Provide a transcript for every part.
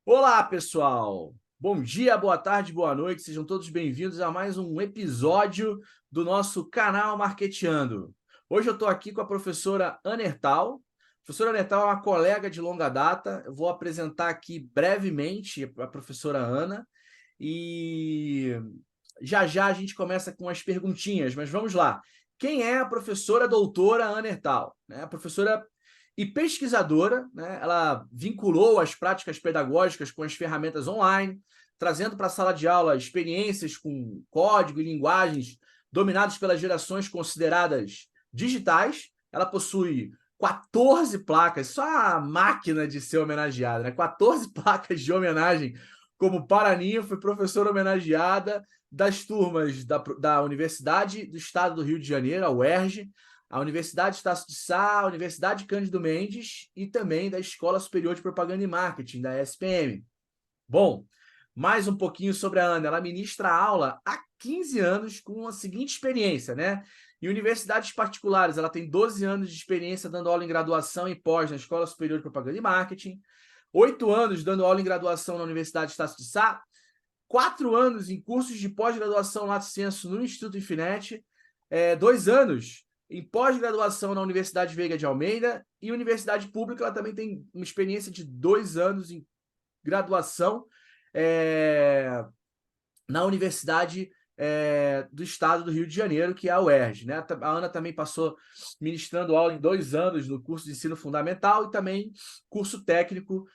Olá, pessoal! Bom dia, boa tarde, boa noite, sejam todos bem-vindos a mais um episódio do nosso canal Marqueteando. Hoje eu estou aqui com a professora Ana Hertal. A professora Ana Hertal é uma colega de longa data. Eu vou apresentar aqui brevemente a professora Ana e já já a gente começa com as perguntinhas, mas vamos lá. Quem é a professora doutora Ana Hertal? A professora e pesquisadora, né? Ela vinculou as práticas pedagógicas com as ferramentas online, trazendo para a sala de aula experiências com código e linguagens dominados pelas gerações consideradas digitais. Ela possui 14 placas, só a máquina de ser homenageada, né? 14 placas de homenagem como Paraninho, foi professora homenageada das turmas da Universidade do Estado do Rio de Janeiro, a UERJ, a Universidade Estácio de Sá, a Universidade Cândido Mendes e também da Escola Superior de Propaganda e Marketing, da SPM. Bom, mais um pouquinho sobre a Ana. Ela ministra aula há 15 anos com a seguinte experiência, né? Em universidades particulares, ela tem 12 anos de experiência dando aula em graduação e pós na Escola Superior de Propaganda e Marketing, 8 anos dando aula em graduação na Universidade Estácio de Sá, 4 anos em cursos de pós-graduação Lato Sensu no Instituto Infinet, 2 anos em pós-graduação na Universidade Veiga de Almeida e Universidade Pública. Ela também tem uma experiência de 2 anos em graduação na Universidade do Estado do Rio de Janeiro, que é a UERJ. Né? A Ana também passou ministrando aula em 2 anos no curso de ensino fundamental e também curso técnico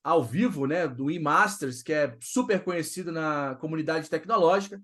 ao vivo, né, do eMasters, que é super conhecido na comunidade tecnológica.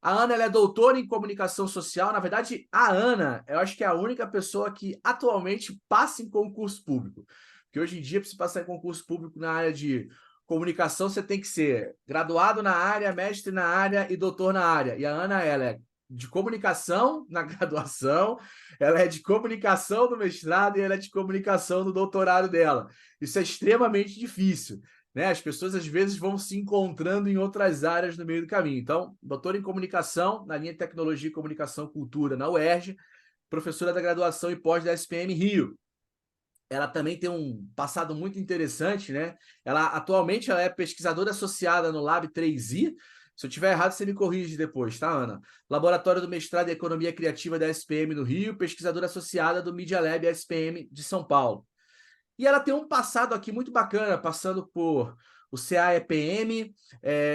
A Ana, ela é doutora em comunicação social. Na verdade, a Ana, eu acho que é a única pessoa que atualmente passa em concurso público. Porque hoje em dia, para você passar em concurso público na área de comunicação, você tem que ser graduado na área, mestre na área e doutor na área. E a Ana, ela é de comunicação na graduação, ela é de comunicação no mestrado e ela é de comunicação no doutorado dela. Isso é extremamente difícil, né? As pessoas às vezes vão se encontrando em outras áreas no meio do caminho. Então, doutora em comunicação na linha de tecnologia, comunicação e cultura na UERJ, professora da graduação e pós da SPM Rio. Ela também tem um passado muito interessante, né? Atualmente ela é pesquisadora associada no Lab 3i. Se eu tiver errado, você me corrige depois, tá, Ana? Laboratório do Mestrado em Economia Criativa da SPM no Rio, pesquisadora associada do Media Lab SPM de São Paulo. E ela tem um passado aqui muito bacana, passando por o CAEPM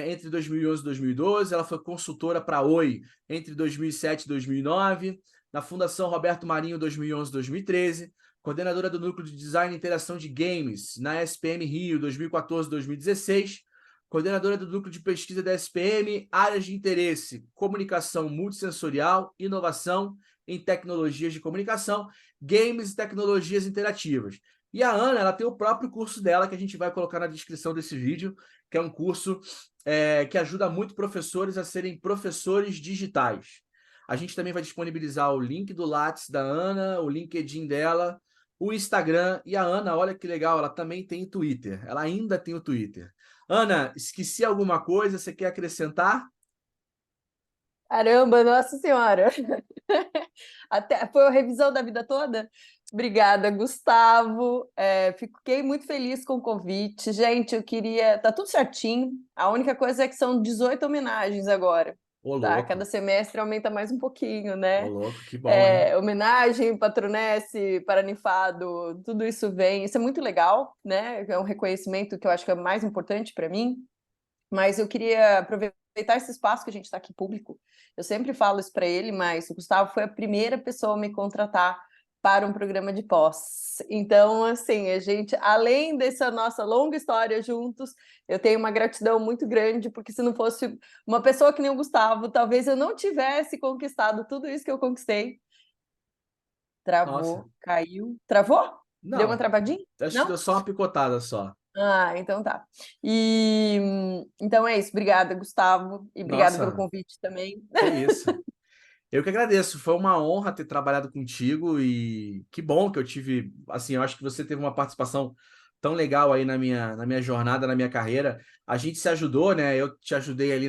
entre 2011 e 2012. Ela foi consultora para a Oi entre 2007 e 2009, na Fundação Roberto Marinho 2011 e 2013, coordenadora do Núcleo de Design e Interação de Games na SPM Rio 2014 e 2016, coordenadora do Núcleo de Pesquisa da SPM, áreas de interesse, comunicação multissensorial, inovação em tecnologias de comunicação, games e tecnologias interativas. E a Ana, ela tem o próprio curso dela, que a gente vai colocar na descrição desse vídeo, que é um curso que ajuda muito professores a serem professores digitais. A gente também vai disponibilizar o link do Lattes da Ana, o LinkedIn dela, o Instagram. E a Ana, olha que legal, ela também tem Twitter. Ela ainda tem o Twitter. Ana, esqueci alguma coisa? Você quer acrescentar? Caramba, nossa senhora! Até, foi a revisão da vida toda? Obrigada, Gustavo. Fiquei muito feliz com o convite. Gente, eu queria. Tá tudo certinho. A única coisa é que são 18 homenagens agora. Ô, Tá? louco. Cada semestre aumenta mais um pouquinho, Ô, né? louco, que bom, hein? Homenagem, patronesse, paraninfado, tudo isso vem. Isso é muito legal, né? É um reconhecimento que eu acho que é mais importante para mim. Mas eu queria aproveitar esse espaço que a gente está aqui público. Eu sempre falo isso para ele, mas o Gustavo foi a primeira pessoa a me contratar para um programa de pós. Então, assim, a gente, além dessa nossa longa história juntos, eu tenho uma gratidão muito grande, porque se não fosse uma pessoa que nem o Gustavo, talvez eu não tivesse conquistado tudo isso que eu conquistei. Nossa. Travou, caiu. Travou? Deu uma Não, travadinha? acho que deu Não? só uma picotada só. Ah, então tá. E então é isso. Obrigada, Gustavo, e obrigada pelo Nossa, convite também. que isso. Eu que agradeço, foi uma honra ter trabalhado contigo e que bom que eu tive, assim, eu acho que você teve uma participação tão legal aí na minha jornada, na minha carreira. A gente se ajudou, né? Eu te ajudei ali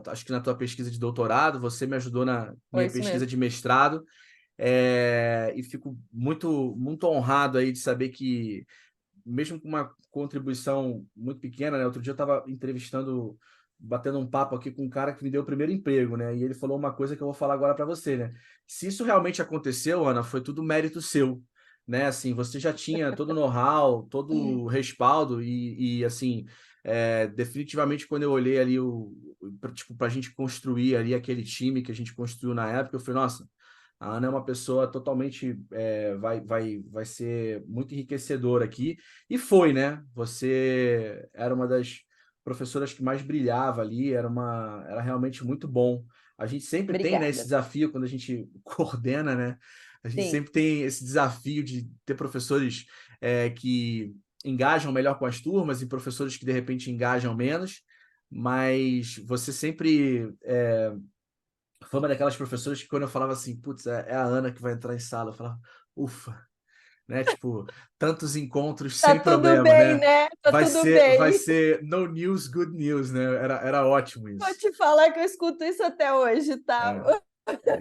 acho que na tua pesquisa de doutorado, você me ajudou na Foi minha isso pesquisa mesmo. de mestrado, e fico muito, muito honrado aí de saber que mesmo com uma contribuição muito pequena, né? Outro dia eu estava batendo um papo aqui com um cara que me deu o primeiro emprego, né? E ele falou uma coisa que eu vou falar agora para você, né? Se isso realmente aconteceu, Ana, foi tudo mérito seu, né? Assim, você já tinha todo o know-how, todo o respaldo assim, definitivamente quando eu olhei ali tipo, para a gente construir ali aquele time que a gente construiu na época, eu falei, nossa, a Ana é uma pessoa totalmente, vai ser muito enriquecedora aqui. E foi, né? Você era uma das professoras que mais brilhava ali, era realmente muito bom. A gente sempre tem, né, esse Obrigada. desafio quando a gente coordena, né? A gente Sim. sempre tem esse desafio de ter professores que engajam melhor com as turmas e professores que de repente engajam menos, mas você sempre foi uma daquelas professoras que quando eu falava assim, putz, é a Ana que vai entrar em sala, eu falava, ufa, né? Tipo, tantos encontros Tá sem tudo problema, bem, né? né? Tá tudo Vai bem. ser no news, good news, né? Era ótimo Vou isso. te falar que eu escuto isso até hoje, tá? É,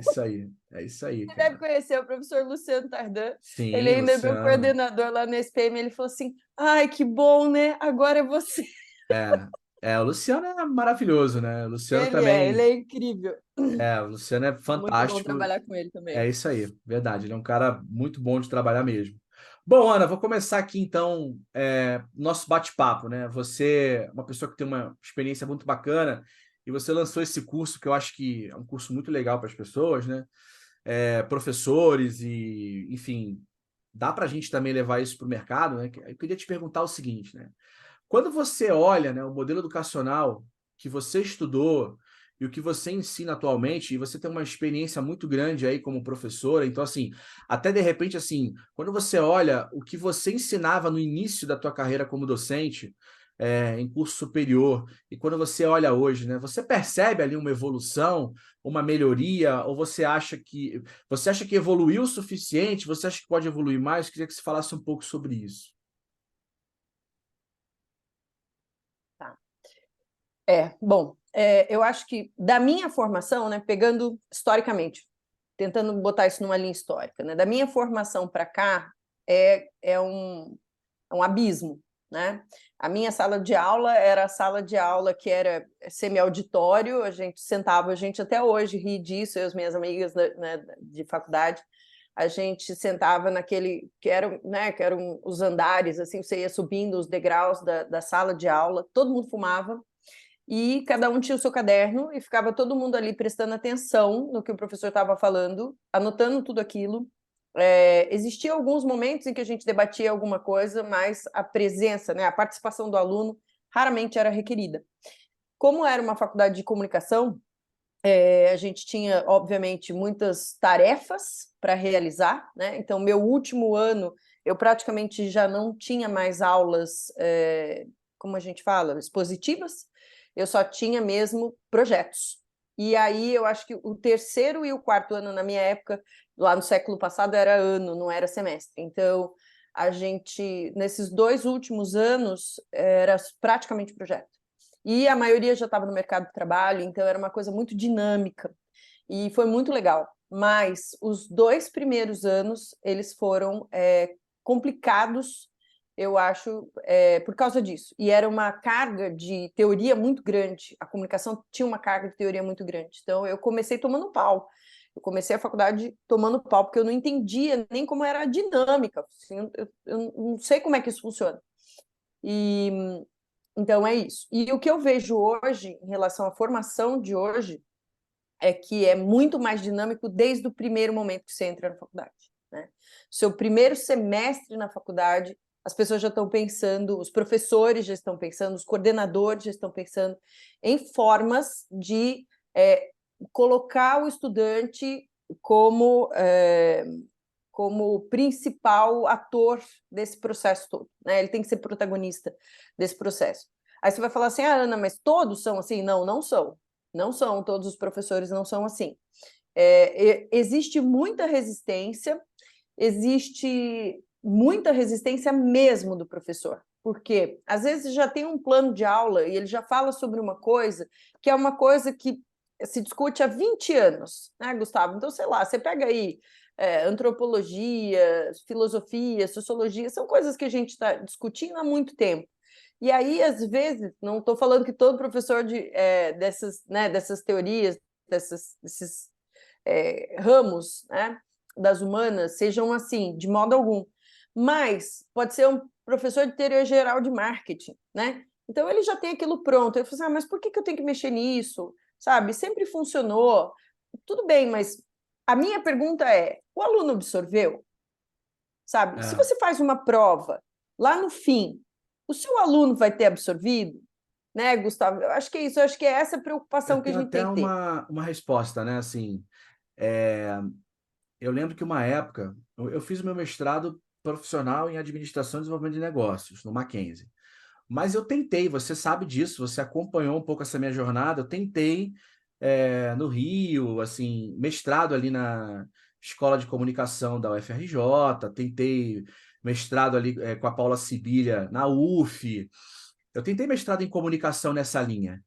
é isso aí, Você deve cara. conhecer o professor Luciano Tardan. Ele Sim, ainda é meu Luciano. coordenador lá no SPM. Ele falou assim: ai, que bom, né? Agora é você. É, o Luciano é maravilhoso, né? O Luciano Ele também. é incrível. O Luciano é Muito bom fantástico. trabalhar com ele É também. isso aí, verdade. Ele é um cara muito bom de trabalhar mesmo. Bom, Ana, vou começar aqui então nosso bate-papo, né? Você é uma pessoa que tem uma experiência muito bacana e você lançou esse curso que eu acho que é um curso muito legal para as pessoas, né? Professores e, enfim, dá para a gente também levar isso para o mercado, né? Eu queria te perguntar o seguinte, né? Quando você olha, né, o modelo educacional que você estudou e o que você ensina atualmente, e você tem uma experiência muito grande aí como professora, então assim, até de repente assim, quando você olha o que você ensinava no início da tua carreira como docente, em curso superior, e quando você olha hoje, né, você percebe ali uma evolução, uma melhoria, ou você acha que evoluiu o suficiente? Você acha que pode evoluir mais? Eu queria que você falasse um pouco sobre isso. Tá. Bom, eu acho que da minha formação, né, pegando historicamente, tentando botar isso numa linha histórica, né, da minha formação para cá é um abismo, né? A minha sala de aula era a sala de aula que era semi-auditório, a gente até hoje ri disso, eu e as minhas amigas, né, de faculdade, a gente sentava naquele, que eram os andares, assim, você ia subindo os degraus da sala de aula, todo mundo fumava, e cada um tinha o seu caderno, e ficava todo mundo ali prestando atenção no que o professor estava falando, anotando tudo aquilo. Existia alguns momentos em que a gente debatia alguma coisa, mas a presença, né, a participação do aluno raramente era requerida. Como era uma faculdade de comunicação, a gente tinha, obviamente, muitas tarefas para realizar, né? Então, meu último ano, eu praticamente já não tinha mais aulas, como a gente fala, expositivas, eu só tinha mesmo projetos. E aí, eu acho que o terceiro e o quarto ano, na minha época, lá no século passado, era ano, não era semestre. Então, a gente, nesses 2 últimos anos, era praticamente projeto. E a maioria já estava no mercado de trabalho, então era uma coisa muito dinâmica e foi muito legal. Mas os 2 primeiros anos eles foram complicados, eu acho, por causa disso. E era uma carga de teoria muito grande. A comunicação tinha uma carga de teoria muito grande. Então eu comecei tomando pau. Eu comecei a faculdade tomando pau porque eu não entendia nem como era a dinâmica. Assim, eu não sei como é que isso funciona. E então é isso. E o que eu vejo hoje, em relação à formação de hoje, é que é muito mais dinâmico desde o primeiro momento que você entra na faculdade, né? Seu primeiro semestre na faculdade, as pessoas já estão pensando, os professores já estão pensando, os coordenadores já estão pensando em formas de colocar o estudante como como principal ator desse processo todo, né? Ele tem que ser protagonista desse processo. Aí você vai falar assim, ah, Ana, mas todos são assim? Não, não são. Não são, todos os professores não são assim. Existe muita resistência mesmo do professor, porque às vezes já tem um plano de aula e ele já fala sobre uma coisa que é uma coisa que se discute há 20 anos, né, Gustavo? Então, sei lá, você pega aí antropologia, filosofia, sociologia, são coisas que a gente está discutindo há muito tempo. E aí, às vezes, não estou falando que todo professor dessas teorias, desses ramos, né, das humanas sejam assim, de modo algum. Mas pode ser um professor de teoria geral de marketing, né? Então ele já tem aquilo pronto. Ele fala assim, mas por que eu tenho que mexer nisso? Sabe? Sempre funcionou. Tudo bem, mas a minha pergunta é: o aluno absorveu? Sabe? Se você faz uma prova lá no fim, o seu aluno vai ter absorvido? Né, Gustavo? Eu acho que é isso, eu acho que é essa preocupação Eu que a tenho gente até tem que ter. uma resposta, né? Assim, é, eu lembro que uma época eu fiz o meu mestrado profissional em administração e desenvolvimento de negócios no Mackenzie. Mas eu tentei, você sabe disso, você acompanhou um pouco essa minha jornada. Eu tentei no Rio, assim, mestrado ali na Escola de Comunicação da UFRJ, tentei mestrado ali com a Paula Sibilha na UF. Eu tentei mestrado em comunicação nessa linha.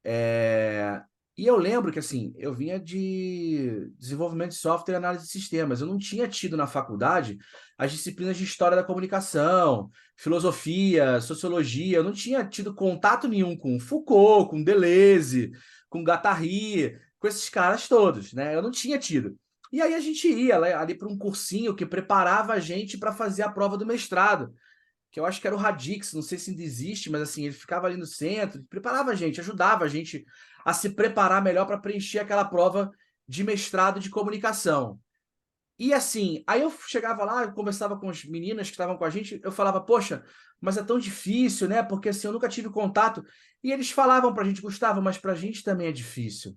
É, E eu lembro que, assim, eu vinha de desenvolvimento de software e análise de sistemas. Eu não tinha tido na faculdade as disciplinas de história da comunicação, filosofia, sociologia. Eu não tinha tido contato nenhum com Foucault, com Deleuze, com Guattari, com esses caras todos, né? Eu não tinha tido. E aí a gente ia ali para um cursinho que preparava a gente para fazer a prova do mestrado, que eu acho que era o Radix, não sei se ainda existe, mas assim, ele ficava ali no centro, preparava a gente, ajudava a gente a se preparar melhor para preencher aquela prova de mestrado de comunicação. E assim, aí eu chegava lá, eu conversava com as meninas que estavam com a gente, eu falava, poxa, mas é tão difícil, né? Porque assim, eu nunca tive contato. E eles falavam pra gente, Gustavo, mas pra gente também é difícil.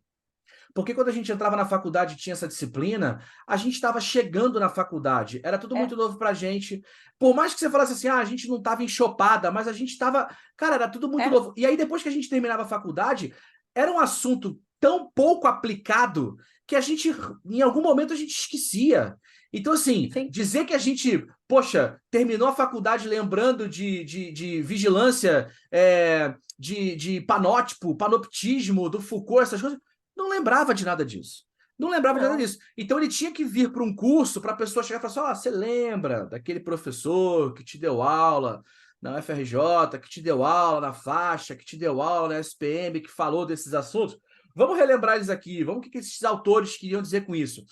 Porque quando a gente entrava na faculdade e tinha essa disciplina, a gente estava chegando na faculdade. Era tudo É, muito novo pra gente. Por mais que você falasse assim, a gente não estava enxopada, mas a gente estava. Cara, era tudo muito é, novo. E aí, depois que a gente terminava a faculdade, era um assunto tão pouco aplicado que a gente, em algum momento, a gente esquecia. Então, assim, sim. dizer que a gente, poxa, terminou a faculdade lembrando de vigilância, de panótipo, panoptismo, do Foucault, essas coisas, não lembrava de nada disso. Não lembrava de nada Não, disso. Então ele tinha que vir para um curso para a pessoa chegar e falar assim: você lembra daquele professor que te deu aula na UFRJ, que te deu aula na faixa, que te deu aula na SPM, que falou desses assuntos? Vamos relembrar eles aqui, vamos o que esses autores queriam dizer com isso.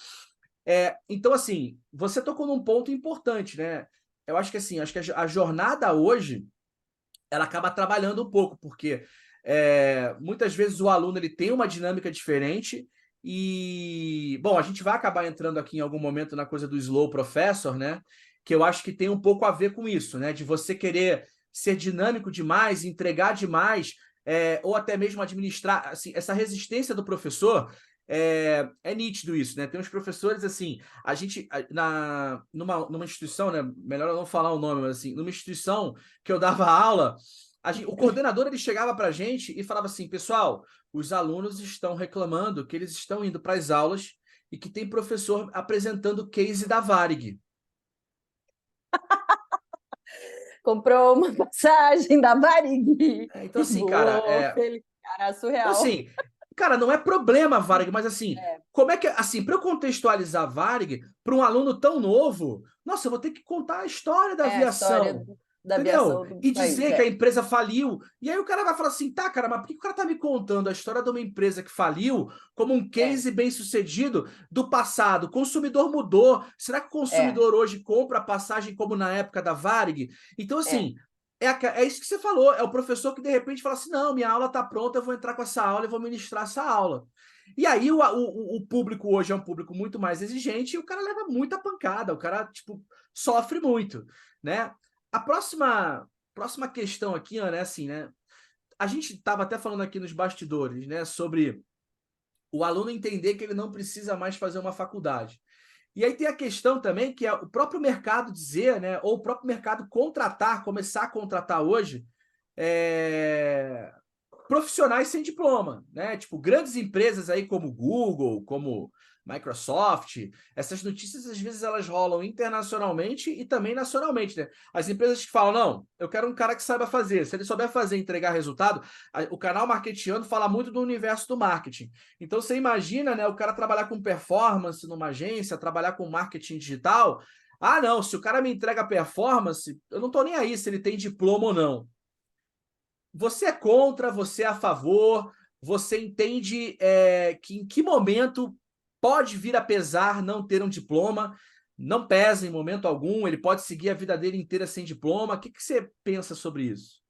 Então, assim, você tocou num ponto importante, né? Eu acho que assim, acho que a jornada hoje ela acaba trabalhando um pouco, porque muitas vezes o aluno ele tem uma dinâmica diferente e, bom, a gente vai acabar entrando aqui em algum momento na coisa do slow professor, né? Que eu acho que tem um pouco a ver com isso, né? De você querer ser dinâmico demais, entregar demais, ou até mesmo administrar, assim, essa resistência do professor. É nítido isso, né? Tem uns professores assim, a gente numa instituição, né? Melhor eu não falar o nome, mas assim, numa instituição que eu dava aula, o coordenador ele chegava para a gente e falava assim, pessoal, os alunos estão reclamando que eles estão indo para as aulas e que tem professor apresentando case da Varig. Comprou uma passagem da Varig Então e assim, cara, voou, feliz, cara, então surreal. assim, cara, não é problema a Varig, mas assim, É, como é que, assim, para eu contextualizar a Varig para um aluno tão novo, nossa, eu vou ter que contar a história da a história aviação. da Entendeu? aviação do E país. dizer que a empresa faliu. E aí o cara vai falar assim, tá, cara, mas por que o cara tá me contando a história de uma empresa que faliu como um É, case bem-sucedido do passado? O consumidor mudou. Será que o é, consumidor hoje compra a passagem como na época da Varig? Então, é. assim, é isso que você falou. É o professor que de repente fala assim, não, minha aula tá pronta, eu vou entrar com essa aula e vou ministrar essa aula. E aí o público hoje é um público muito mais exigente e o cara leva muita pancada, o cara, tipo, sofre muito, né? A próxima questão aqui, ó, né, assim, né? A gente estava até falando aqui nos bastidores, né, sobre o aluno entender que ele não precisa mais fazer uma faculdade. E aí tem a questão também que é o próprio mercado dizer, né, ou o próprio mercado contratar, começar a contratar hoje, profissionais sem diploma, né? Tipo, grandes empresas aí como Google, como Microsoft, essas notícias às vezes elas rolam internacionalmente e também nacionalmente, né? As empresas que falam, não, eu quero um cara que saiba fazer, se ele souber fazer e entregar resultado, o canal Marketiano fala muito do universo do marketing. Então você imagina, né, o cara trabalhar com performance numa agência, trabalhar com marketing digital. Ah, não, se o cara me entrega performance, eu não tô nem aí se ele tem diploma ou não. Você é contra, você é a favor, você entende que em que momento pode vir a pesar não ter um diploma, não pesa em momento algum, ele pode seguir a vida dele inteira sem diploma. O que você pensa sobre isso?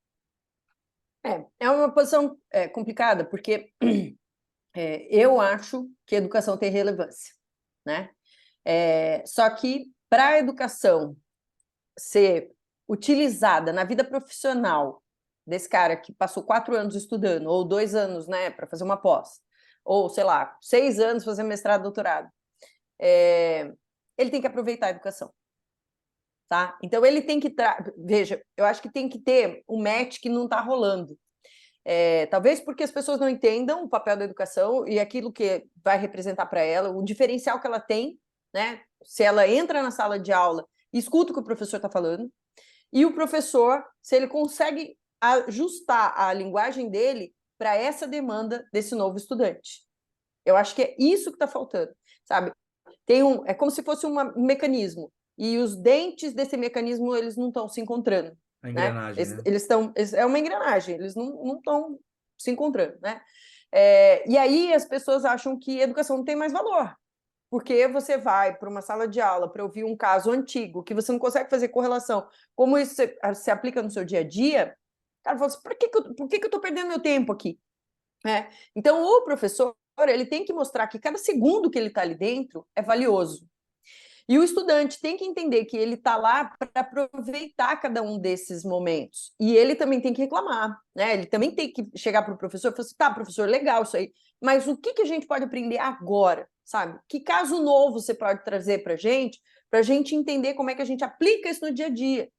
É uma posição complicada, porque eu acho que a educação tem relevância, né? Só que para a educação ser utilizada na vida profissional desse cara que passou 4 anos estudando, ou 2 anos, né, para fazer uma pós, ou, sei lá, 6 anos fazer mestrado, doutorado, ele tem que aproveitar a educação, tá? Então, ele tem que... Veja, eu acho que tem que ter um match que não está rolando. Talvez porque as pessoas não entendam o papel da educação e aquilo que vai representar para ela, o diferencial que ela tem, né? Se ela entra na sala de aula e escuta o que o professor está falando, e o professor, se ele consegue ajustar a linguagem dele para essa demanda desse novo estudante. Eu acho que é isso que está faltando, sabe? É como se fosse um mecanismo, e os dentes desse mecanismo eles não estão se encontrando. A Né? engrenagem, né? Eles estão... É uma engrenagem, eles não estão se encontrando. Né? E aí as pessoas acham que a educação não tem mais valor, porque você vai para uma sala de aula para ouvir um caso antigo, que você não consegue fazer correlação, como isso se aplica no seu dia a dia, o cara fala assim, por que eu estou perdendo meu tempo aqui? Então, o professor ele tem que mostrar que cada segundo que ele está ali dentro é valioso. E o estudante tem que entender que ele está lá para aproveitar cada um desses momentos. E ele também tem que reclamar, né? Ele também tem que chegar para o professor e falar assim, tá, professor, legal isso aí, mas o que a gente pode aprender agora, sabe? Que caso novo você pode trazer para a gente entender como é que a gente aplica isso no dia a dia.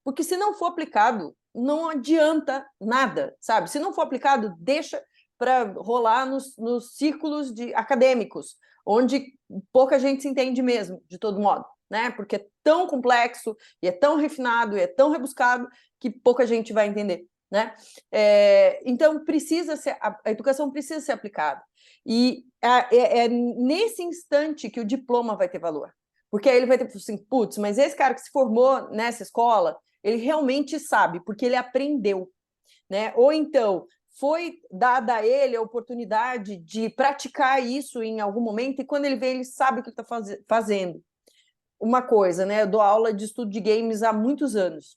Porque se não for aplicado, não adianta nada, sabe? Se não for aplicado, deixa para rolar nos círculos acadêmicos, onde pouca gente se entende mesmo, de todo modo, né? Porque é tão complexo, e é tão refinado, e é tão rebuscado, que pouca gente vai entender, né? Então, a educação precisa ser aplicada. E é nesse instante que o diploma vai ter valor. Porque aí ele vai ter assim, putz, mas esse cara que se formou nessa escola, ele realmente sabe, porque ele aprendeu, né? Ou então, foi dada a ele a oportunidade de praticar isso em algum momento, e quando ele vê, ele sabe o que ele está fazendo. Uma coisa, né? Eu dou aula de estudo de games há muitos anos.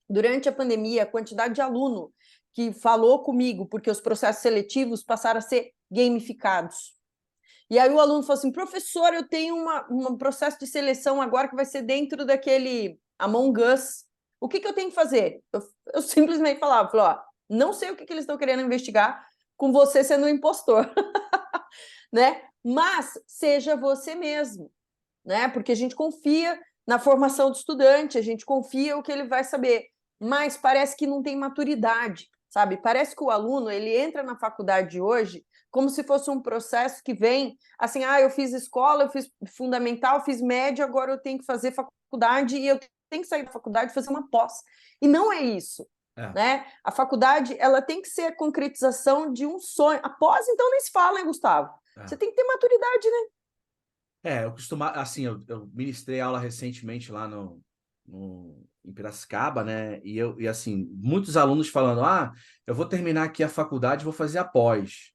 Durante a pandemia, a quantidade de aluno que falou comigo, porque os processos seletivos passaram a ser gamificados. E aí o aluno falou assim, professor, eu tenho um processo de seleção agora que vai ser dentro daquele Among Us. O que eu tenho que fazer? Eu simplesmente falava, ó, não sei o que eles estão querendo investigar com você sendo um impostor. Né? Mas seja você mesmo, né? Porque a gente confia na formação do estudante, a gente confia o que ele vai saber, mas parece que não tem maturidade, sabe? Parece que o aluno ele entra na faculdade hoje como se fosse um processo que vem assim, eu fiz escola, eu fiz fundamental, fiz médio, agora eu tenho que fazer faculdade e eu tenho que sair da faculdade e fazer uma pós. E não é isso. Né? A faculdade ela tem que ser a concretização de um sonho. A pós, então, nem se fala, hein, Gustavo? Você tem que ter maturidade, né? Eu costumo, assim, eu ministrei aula recentemente lá em Piracicaba, né? E assim, muitos alunos falando, eu vou terminar aqui a faculdade, vou fazer a pós.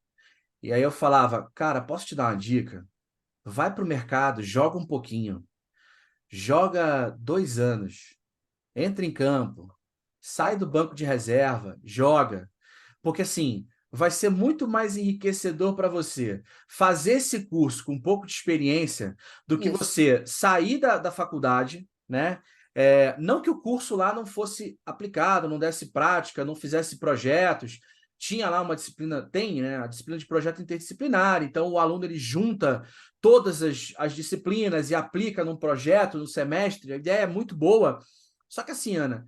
E aí eu falava, cara, posso te dar uma dica? Vai para o mercado, joga um pouquinho, joga 2 anos, entra em campo, sai do banco de reserva, joga. Porque assim, vai ser muito mais enriquecedor para você fazer esse curso com um pouco de experiência do que Isso. você sair da faculdade, né? Não que o curso lá não fosse aplicado, não desse prática, não fizesse projetos. Tinha lá uma disciplina, tem, né? A disciplina de projeto interdisciplinar. Então, o aluno ele junta todas as disciplinas e aplica num projeto, no semestre. A ideia é muito boa. Só que assim, Ana,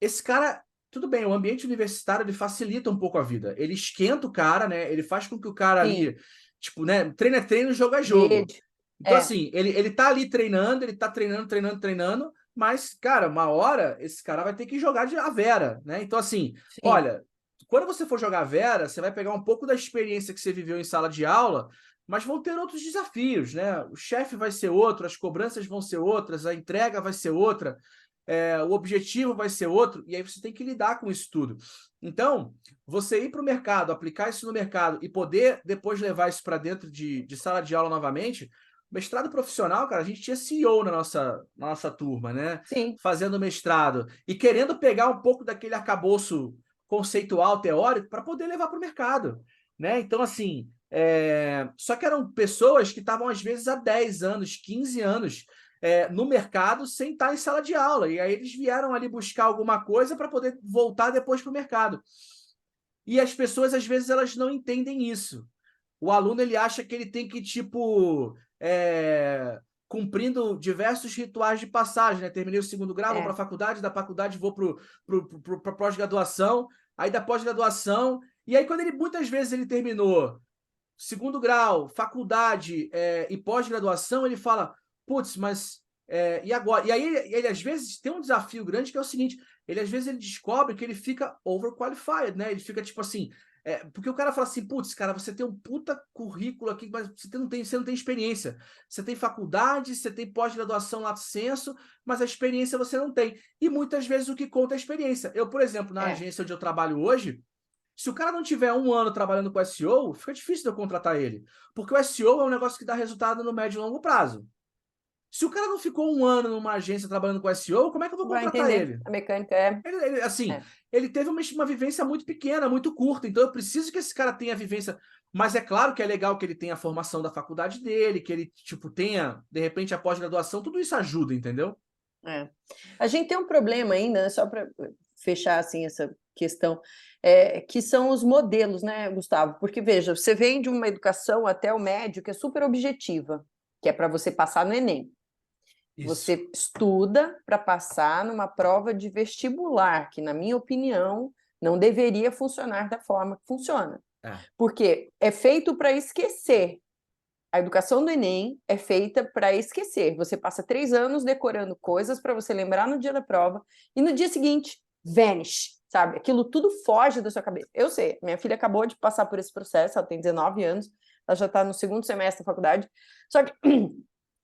esse cara, tudo bem, o ambiente universitário ele facilita um pouco a vida. Ele esquenta o cara, né? Ele faz com que o cara Sim. ali, tipo, né? Treino é treino, jogo é jogo. Rede. Então, assim, ele tá ali treinando, ele tá treinando, mas, cara, uma hora esse cara vai ter que jogar a Vera, né? Então, assim, Sim. olha, quando você for jogar a Vera, você vai pegar um pouco da experiência que você viveu em sala de aula, mas vão ter outros desafios, né? O chefe vai ser outro, as cobranças vão ser outras, a entrega vai ser outra, o objetivo vai ser outro, e aí você tem que lidar com isso tudo. Então, você ir para o mercado, aplicar isso no mercado e poder depois levar isso para dentro de sala de aula novamente. Mestrado profissional, cara, a gente tinha CEO na nossa turma, né? Sim. Fazendo mestrado e querendo pegar um pouco daquele arcabouço conceitual, teórico, para poder levar para o mercado, né? Então, assim, só que eram pessoas que estavam, às vezes, há 10 anos, 15 anos no mercado sem estar em sala de aula. E aí eles vieram ali buscar alguma coisa para poder voltar depois para o mercado. E as pessoas, às vezes, elas não entendem isso. O aluno, ele acha que ele tem que, tipo, cumprindo diversos rituais de passagem, né? Terminei o segundo grau, vou para a faculdade, da faculdade vou para pós-graduação, aí da pós-graduação, e aí quando ele, muitas vezes, ele terminou segundo grau, faculdade e pós-graduação, ele fala, putz, mas e agora? E aí ele, às vezes, tem um desafio grande que é o seguinte, ele às vezes ele descobre que ele fica overqualified, né? Ele fica tipo assim, porque o cara fala assim, putz, cara, você tem um puta currículo aqui, mas você não tem experiência. Você tem faculdade, você tem pós-graduação lato sensu, mas a experiência você não tem. E muitas vezes o que conta é a experiência. Eu, por exemplo, na agência onde eu trabalho hoje, se o cara não tiver um ano trabalhando com SEO, fica difícil de eu contratar ele. Porque o SEO é um negócio que dá resultado no médio e longo prazo. Se o cara não ficou um ano numa agência trabalhando com SEO, como é que eu vou Vai contratar entender. ele? A mecânica Assim, é. ele teve uma vivência muito pequena, muito curta, então eu preciso que esse cara tenha vivência. Mas é claro que é legal que ele tenha a formação da faculdade dele, que ele, tipo, tenha, de repente, a pós-graduação, tudo isso ajuda, entendeu? A gente tem um problema ainda, né, só para fechar assim essa questão, que são os modelos, né, Gustavo? Porque, veja, você vem de uma educação até o médio que é super objetiva, que é para você passar no Enem. Isso. Você estuda para passar numa prova de vestibular, que, na minha opinião, não deveria funcionar da forma que funciona. Porque é feito para esquecer. A educação do Enem é feita para esquecer. Você passa 3 anos decorando coisas para você lembrar no dia da prova e no dia seguinte, vanish, sabe? Aquilo tudo foge da sua cabeça. Eu sei, minha filha acabou de passar por esse processo, ela tem 19 anos, ela já está no segundo semestre da faculdade. Só que,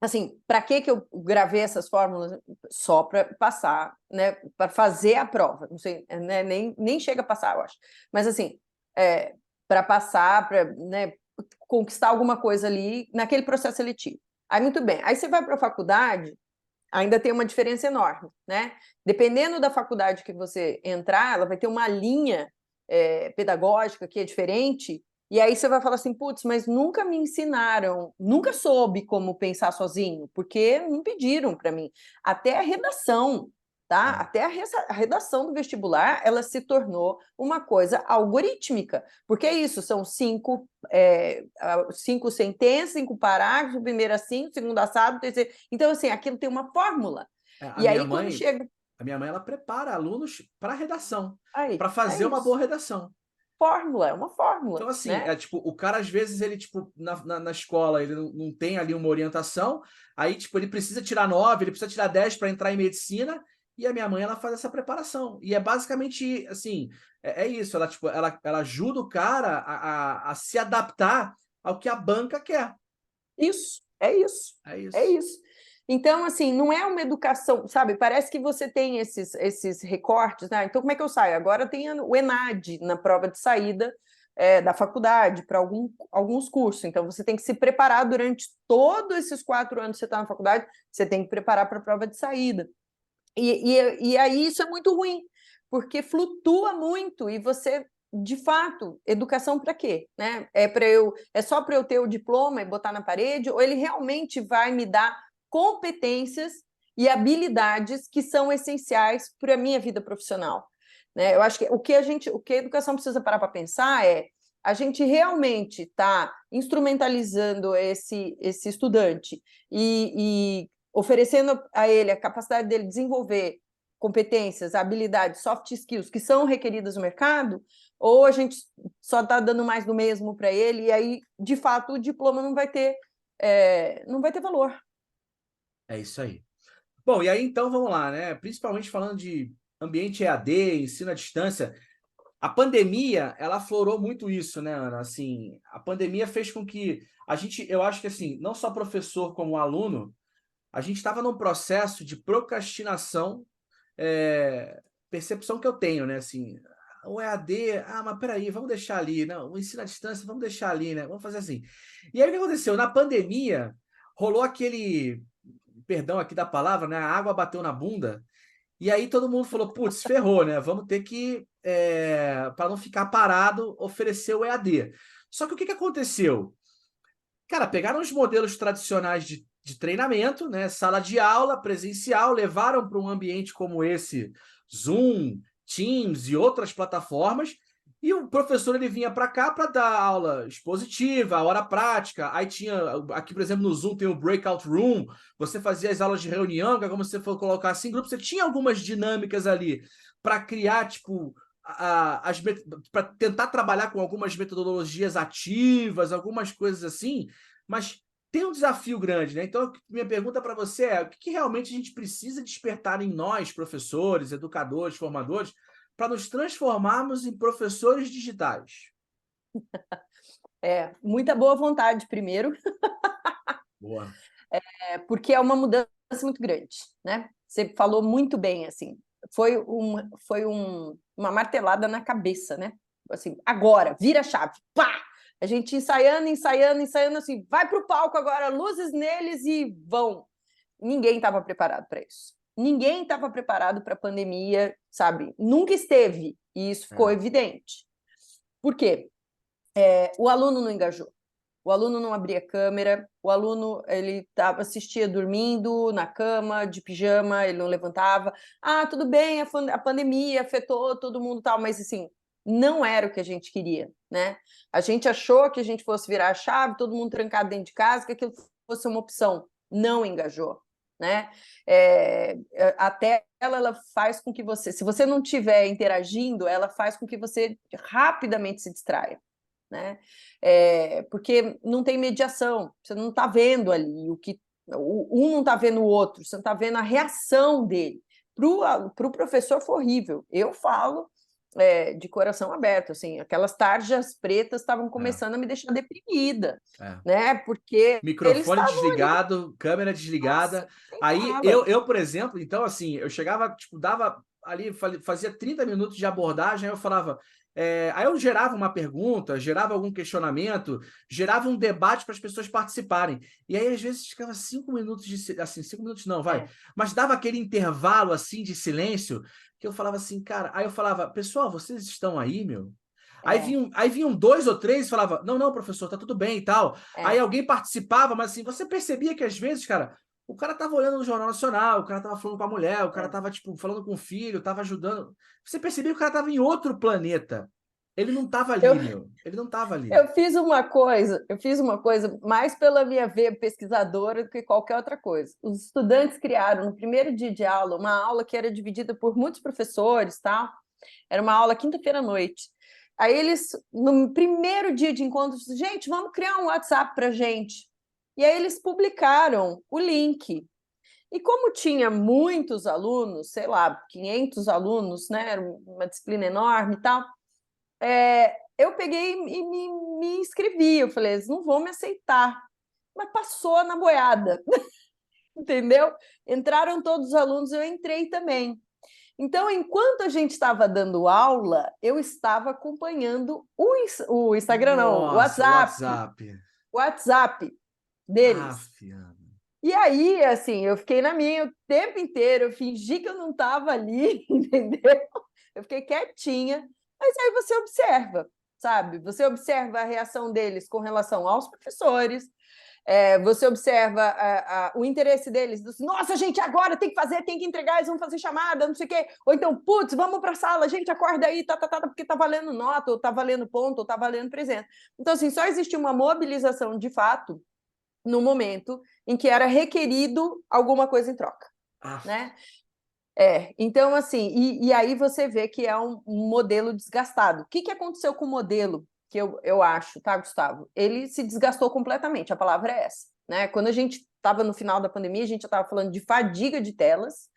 assim, para que eu gravei essas fórmulas? Só para passar, né? Para fazer a prova. Não sei, né? Nem chega a passar, eu acho. Mas, assim, para passar, para, né, conquistar alguma coisa ali naquele processo seletivo. Aí, muito bem. Aí você vai para a faculdade, ainda tem uma diferença enorme, né? Dependendo da faculdade que você entrar, ela vai ter uma linha pedagógica que é diferente, e aí você vai falar assim, putz, mas nunca me ensinaram, nunca soube como pensar sozinho, porque não pediram para mim. Até a redação, tá? Até a redação do vestibular, ela se tornou uma coisa algorítmica, porque é isso, são 5 sentenças, 5 parágrafos, primeiro assim, segundo assado, terceiro... Então, assim, aquilo tem uma fórmula. A E minha aí, quando mãe, chega... a minha mãe, ela prepara alunos para redação, Aí, para é fazer uma boa isso. redação. Fórmula, é uma fórmula, Então, assim, né? tipo, o cara, às vezes, ele, tipo, na escola, ele não tem ali uma orientação, aí, tipo, ele precisa tirar 9, ele precisa tirar 10 para entrar em medicina, e a minha mãe, ela faz essa preparação. E é basicamente, assim, é isso, ela, tipo, ela ajuda o cara a se adaptar ao que a banca quer. Isso, é isso, É é isso. isso. Então, assim, não é uma educação, sabe? Parece que você tem esses recortes, né? Então, como é que eu saio? Agora tem o ENAD na prova de saída da faculdade para alguns cursos. Então, você tem que se preparar durante todos esses 4 anos que você está na faculdade, você tem que preparar para a prova de saída. E aí isso é muito ruim, porque flutua muito e você, de fato, educação para quê? Né? É só para eu ter o diploma e botar na parede, ou ele realmente vai me dar competências e habilidades que são essenciais para a minha vida profissional? Né? Eu acho que o que a educação precisa parar para pensar é a gente realmente está instrumentalizando esse estudante e oferecendo a ele a capacidade dele desenvolver competências, habilidades, soft skills que são requeridas no mercado, ou a gente só está dando mais do mesmo para ele, e aí, de fato, o diploma não vai ter não vai ter valor. É isso aí. Bom, e aí então vamos lá, né? Principalmente falando de ambiente EAD, ensino à distância, a pandemia, ela aflorou muito isso, né, Ana? Assim, a pandemia fez com que a gente, eu acho que assim, não só professor como aluno, a gente estava num processo de procrastinação, é, percepção que eu tenho, né? Assim, o EAD, mas peraí, vamos deixar ali, não, o ensino à distância, vamos deixar ali, né? Vamos fazer assim. E aí o que aconteceu? Na pandemia, rolou aquele, perdão aqui da palavra, né? A água bateu na bunda, e aí todo mundo falou, putz, ferrou, né? Vamos ter que, para não ficar parado, oferecer o EAD. Só que o que que aconteceu? Cara, pegaram os modelos tradicionais de treinamento, né? Sala de aula presencial, levaram para um ambiente como esse, Zoom, Teams e outras plataformas, e o professor ele vinha para cá para dar aula expositiva, hora prática. Aí tinha, aqui por exemplo no Zoom tem o breakout room, você fazia as aulas de reunião, que é como se você for colocar assim em grupo, você tinha algumas dinâmicas ali para criar, tipo, para tentar trabalhar com algumas metodologias ativas, algumas coisas assim, mas tem um desafio grande, né? Então, minha pergunta para você é: o que que realmente a gente precisa despertar em nós, professores, educadores, formadores, para nos transformarmos em professores digitais? Muita boa vontade, primeiro, Boa. porque é uma mudança muito grande, né? Você falou muito bem, assim, uma martelada na cabeça, né? Assim, agora, vira a chave, pá! A gente ensaiando, ensaiando, ensaiando, assim, vai para o palco agora, luzes neles e vão. Ninguém estava preparado para isso. Ninguém estava preparado para a pandemia, sabe? Nunca esteve, e isso ficou É, evidente. Por quê? O aluno não engajou. O aluno não abria câmera, o aluno assistia dormindo na cama, de pijama, ele não levantava. Ah, tudo bem, a pandemia afetou todo mundo tal, mas assim, não era o que a gente queria, né? A gente achou que a gente fosse virar a chave, todo mundo trancado dentro de casa, que aquilo fosse uma opção. Não engajou, né? A tela ela faz com que você, se você não estiver interagindo, ela faz com que você rapidamente se distraia, né? Porque não tem mediação, você não está vendo ali um não está vendo o outro, você não está vendo a reação dele. Para o professor foi horrível. Eu falo de coração aberto, assim, aquelas tarjas pretas estavam é, começando a me deixar deprimida, é. né? Porque eles Microfone estavam ali, desligado, câmera nossa, desligada. nem Aí falava. por exemplo, então assim, eu chegava, tipo, dava ali, fazia 30 minutos de abordagem, aí eu falava, aí eu gerava uma pergunta, gerava algum questionamento, gerava um debate para as pessoas participarem. E aí, às vezes, ficava 5 minutos assim, 5 minutos não, vai, É, mas dava aquele intervalo assim de silêncio, que eu falava assim, cara, aí eu falava, pessoal, vocês estão aí, meu? é, Aí vinham dois ou três e falava, não, não, professor, tá tudo bem e tal. Aí é. alguém participava, mas assim, você percebia que às vezes, cara, o cara tava olhando no Jornal Nacional, o cara tava falando com a mulher, o cara É. tava, tipo, falando com o filho, tava ajudando. Você percebia que o cara tava em outro planeta. Ele não tava Eu, ali, meu. Ele não tava ali. eu fiz uma coisa mais pela minha veia pesquisadora do que qualquer outra coisa. Os estudantes criaram no primeiro dia de aula uma aula que era dividida por muitos professores, tá? Era uma aula quinta-feira à noite. Aí eles, no primeiro dia de encontro, gente, vamos criar um WhatsApp para gente. E aí eles publicaram o link. E como tinha muitos alunos, sei lá, 500 alunos, né? Era uma disciplina enorme e tal. Eu peguei e me inscrevi. Eu falei, eles não vão me aceitar. Mas passou na boiada, entendeu? Entraram todos os alunos, eu entrei também. Então, enquanto a gente estava dando aula, eu estava acompanhando o Instagram, não, o Nossa, WhatsApp, WhatsApp. o WhatsApp deles. Afiano. E aí, assim, eu fiquei na minha o tempo inteiro, eu fingi que eu não estava ali, entendeu? Eu fiquei quietinha, mas aí você observa, sabe? Você observa a reação deles com relação aos professores, você observa o interesse deles, nossa, gente, agora tem que fazer, tem que entregar, eles vão fazer chamada, não sei o quê. Ou então, putz, vamos para a sala, gente, acorda aí, porque tá valendo nota, ou tá valendo ponto, ou tá valendo presente. Então, assim, só existe uma mobilização de fato no momento em que era requerido alguma coisa em troca, Af. né? Então, assim, e aí você vê que é um modelo desgastado. O que aconteceu com o modelo que eu acho, tá, Gustavo? Ele se desgastou completamente, a palavra é essa, né? Quando a gente estava no final da pandemia, a gente já estava falando de fadiga de telas.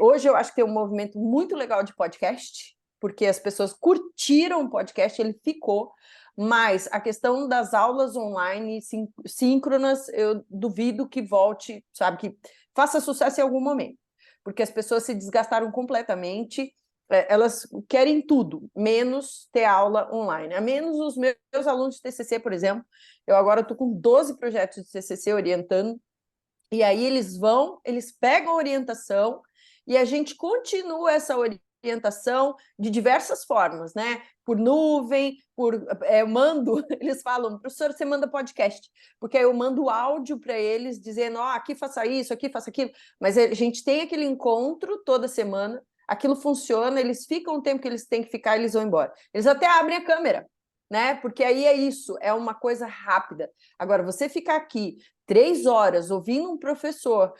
Hoje eu acho que tem um movimento muito legal de podcast, porque as pessoas curtiram o podcast, ele ficou, mas a questão das aulas online síncronas, eu duvido que volte, sabe, que faça sucesso em algum momento, porque as pessoas se desgastaram completamente. Elas querem tudo, menos ter aula online. A menos os meus alunos de TCC, por exemplo. Eu agora estou com 12 projetos de TCC orientando, e aí eles pegam a orientação e a gente continua essa orientação de diversas formas, né? Por nuvem, eu mando, eles falam, professor, você manda podcast, porque aí eu mando áudio para eles dizendo, aqui faça isso, aqui faça aquilo, mas a gente tem aquele encontro toda semana, aquilo funciona, eles ficam o tempo que eles têm que ficar, eles vão embora. Eles até abrem a câmera, né? Porque aí é isso, é uma coisa rápida. Agora, você ficar aqui 3 horas ouvindo um professor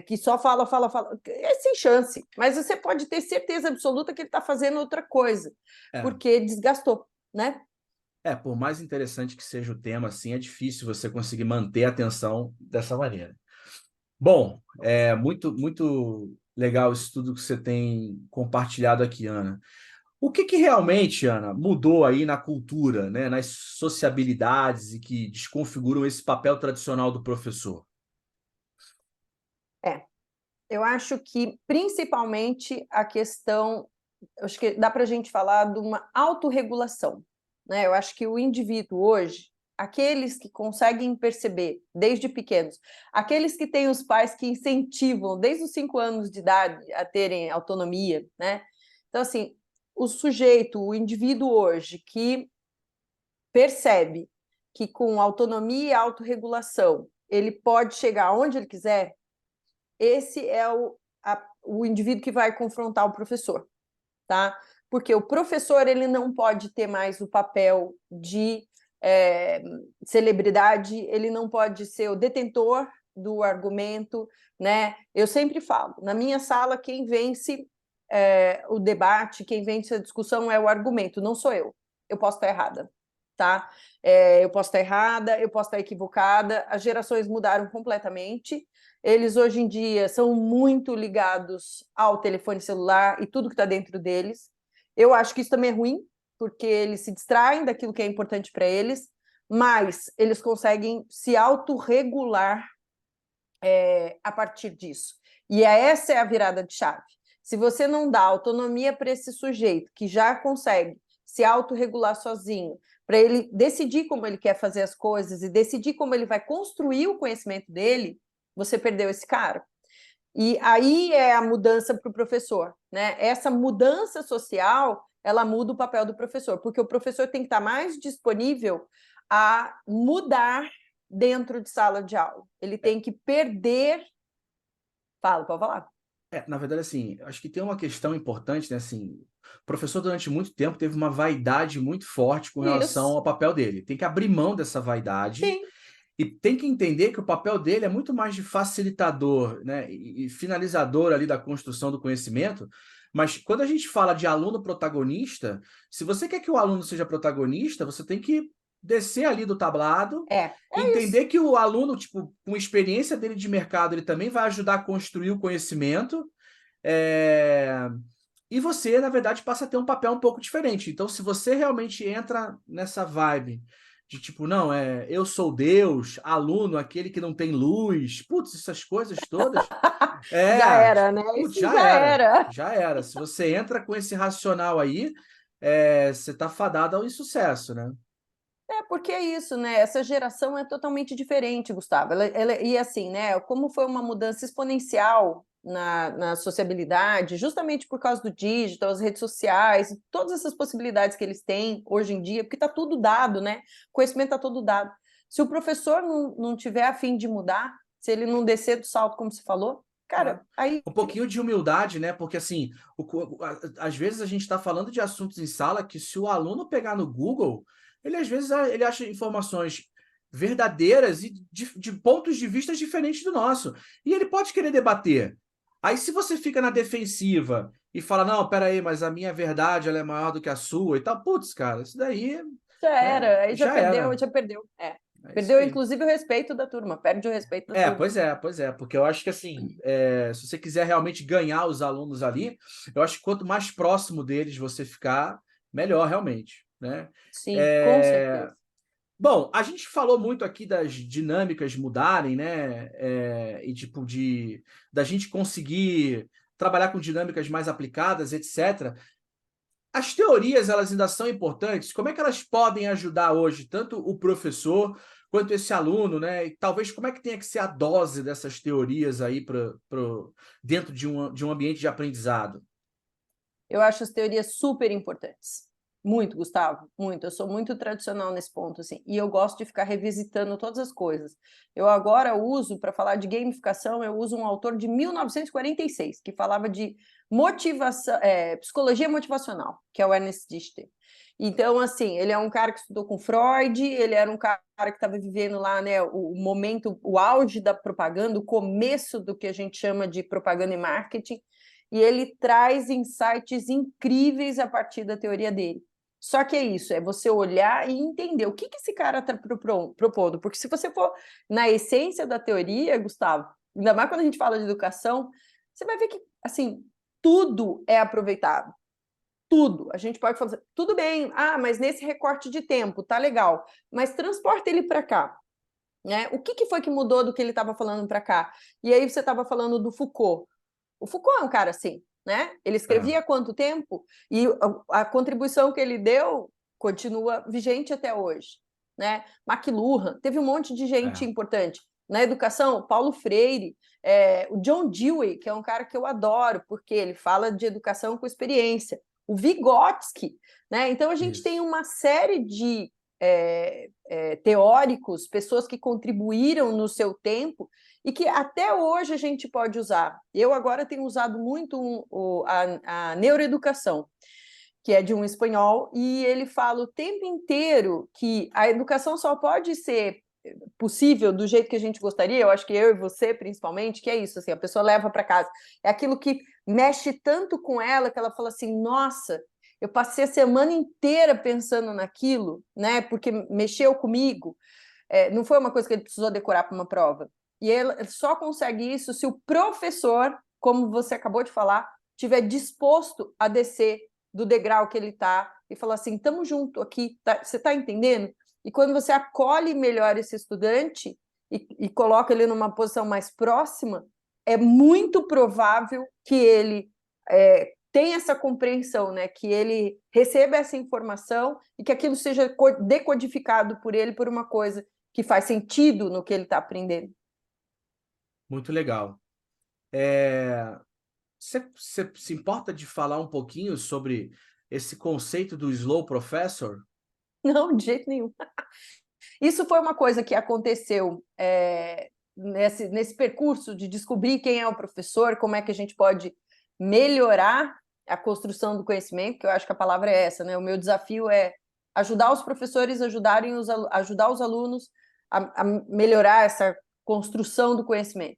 que só fala, é sem chance. Mas você pode ter certeza absoluta que ele está fazendo outra coisa, porque desgastou, né? Por mais interessante que seja o tema, assim, é difícil você conseguir manter a atenção dessa maneira. Bom, muito, muito legal isso tudo que você tem compartilhado aqui, Ana. O que realmente, Ana, mudou aí na cultura, né, nas sociabilidades e que desconfiguram esse papel tradicional do professor? Eu acho que, principalmente, a questão... Acho que dá para a gente falar de uma autorregulação, né? Eu acho que o indivíduo hoje, aqueles que conseguem perceber desde pequenos, aqueles que têm os pais que incentivam desde os 5 anos de idade a terem autonomia, né? Então, assim, o sujeito, o indivíduo hoje que percebe que com autonomia e autorregulação ele pode chegar onde ele quiser, esse é o indivíduo que vai confrontar o professor, tá? Porque o professor ele não pode ter mais o papel de celebridade, ele não pode ser o detentor do argumento, né? Eu sempre falo, na minha sala, quem vence o debate, quem vence a discussão é o argumento, não sou eu. Eu posso estar errada, tá? Eu posso estar errada, eu posso estar equivocada, as gerações mudaram completamente, eles hoje em dia são muito ligados ao telefone celular e tudo que está dentro deles. Eu acho que isso também é ruim, porque eles se distraem daquilo que é importante para eles, mas eles conseguem se autorregular a partir disso. E essa é a virada de chave. Se você não dá autonomia para esse sujeito que já consegue se autorregular sozinho, para ele decidir como ele quer fazer as coisas e decidir como ele vai construir o conhecimento dele, você perdeu esse cara. E aí é a mudança para o professor, né? Essa mudança social, ela muda o papel do professor, porque o professor tem que estar mais disponível a mudar dentro de sala de aula. Ele tem que perder... Pode falar. Na verdade, assim, acho que tem uma questão importante, né? Assim, o professor, durante muito tempo, teve uma vaidade muito forte com relação Isso. ao papel dele. Tem que abrir mão dessa vaidade. Sim. E tem que entender que o papel dele é muito mais de facilitador, né, e finalizador ali da construção do conhecimento. Mas quando a gente fala de aluno protagonista, se você quer que o aluno seja protagonista, você tem que descer ali do tablado, entender isso. que o aluno, tipo, com a experiência dele de mercado, ele também vai ajudar a construir o conhecimento. E você, na verdade, passa a ter um papel um pouco diferente. Então, se você realmente entra nessa vibe de tipo, não, eu sou Deus, aluno, aquele que não tem luz, putz, essas coisas todas, Já era, né? putz, Isso já já era, era. já era. Se você entra com esse racional aí, você tá fadado ao insucesso, né? Porque é isso, né? Essa geração é totalmente diferente, Gustavo. E assim, né? Como foi uma mudança exponencial na sociabilidade, justamente por causa do digital, as redes sociais, todas essas possibilidades que eles têm hoje em dia, porque está tudo dado, né? O conhecimento está todo dado. Se o professor não tiver a fim de mudar, se ele não descer do salto, como você falou, cara, aí... Um pouquinho de humildade, né? Porque, assim, às vezes a gente está falando de assuntos em sala que, se o aluno pegar no Google, ele às vezes ele acha informações verdadeiras e de pontos de vista diferentes do nosso. E ele pode querer debater. Aí, se você fica na defensiva e fala, não, peraí, mas a minha verdade ela é maior do que a sua e tal, putz, cara, isso daí Já era, aí já perdeu, era. já perdeu. É isso Perdeu, aí. inclusive, o respeito da turma, perde o respeito da turma. Pois é, porque eu acho que assim, se você quiser realmente ganhar os alunos ali, eu acho que quanto mais próximo deles você ficar, melhor realmente, né? Sim, com É, certeza. Bom, a gente falou muito aqui das dinâmicas mudarem, né? E tipo da gente conseguir trabalhar com dinâmicas mais aplicadas, etc. As teorias, elas ainda são importantes? Como é que elas podem ajudar hoje, tanto o professor quanto esse aluno, né? E talvez como é que tenha que ser a dose dessas teorias aí dentro de um ambiente de aprendizado? Eu acho as teorias super importantes. Muito, Gustavo, muito. Eu sou muito tradicional nesse ponto, assim, e eu gosto de ficar revisitando todas as coisas. Eu agora uso, para falar de gamificação, eu uso um autor de 1946, que falava de motivação, psicologia motivacional, que é o Ernest Dichter. Então, assim, ele é um cara que estudou com Freud, ele era um cara que estava vivendo lá, né, o momento, o auge da propaganda, o começo do que a gente chama de propaganda e marketing, e ele traz insights incríveis a partir da teoria dele. Só que é isso, é você olhar e entender o que esse cara está propondo. Porque se você for na essência da teoria, Gustavo, ainda mais quando a gente fala de educação, você vai ver que, assim, tudo é aproveitável. Tudo. A gente pode falar, tudo bem, mas nesse recorte de tempo, tá legal, mas transporta ele para cá. Né? O que foi que mudou do que ele estava falando para cá? E aí você estava falando do Foucault. O Foucault é um cara assim, né? Ele escrevia há quanto tempo e a contribuição que ele deu continua vigente até hoje, né? McLuhan, teve um monte de gente importante. Na educação, Paulo Freire, o John Dewey, que é um cara que eu adoro, porque ele fala de educação com experiência. O Vygotsky, né? Então a gente tem uma série de teóricos, pessoas que contribuíram no seu tempo e que até hoje a gente pode usar. Eu agora tenho usado muito a neuroeducação, que é de um espanhol, e ele fala o tempo inteiro que a educação só pode ser possível do jeito que a gente gostaria, eu acho que eu e você principalmente, que é isso, assim, a pessoa leva para casa. É aquilo que mexe tanto com ela que ela fala assim, nossa, eu passei a semana inteira pensando naquilo, né? Porque mexeu comigo. Não foi uma coisa que ele precisou decorar para uma prova. E ele só consegue isso se o professor, como você acabou de falar, estiver disposto a descer do degrau que ele está e falar assim, estamos junto aqui, tá? Você está entendendo? E quando você acolhe melhor esse estudante e coloca ele numa posição mais próxima, é muito provável que ele tenha essa compreensão, né? Que ele receba essa informação e que aquilo seja decodificado por ele por uma coisa que faz sentido no que ele está aprendendo. Muito legal. Você se importa de falar um pouquinho sobre esse conceito do slow professor? Não, de jeito nenhum. Isso foi uma coisa que aconteceu nesse percurso de descobrir quem é o professor, como é que a gente pode melhorar a construção do conhecimento, que eu acho que a palavra é essa, né? O meu desafio é ajudar os professores a ajudar os alunos a melhorar essa construção do conhecimento.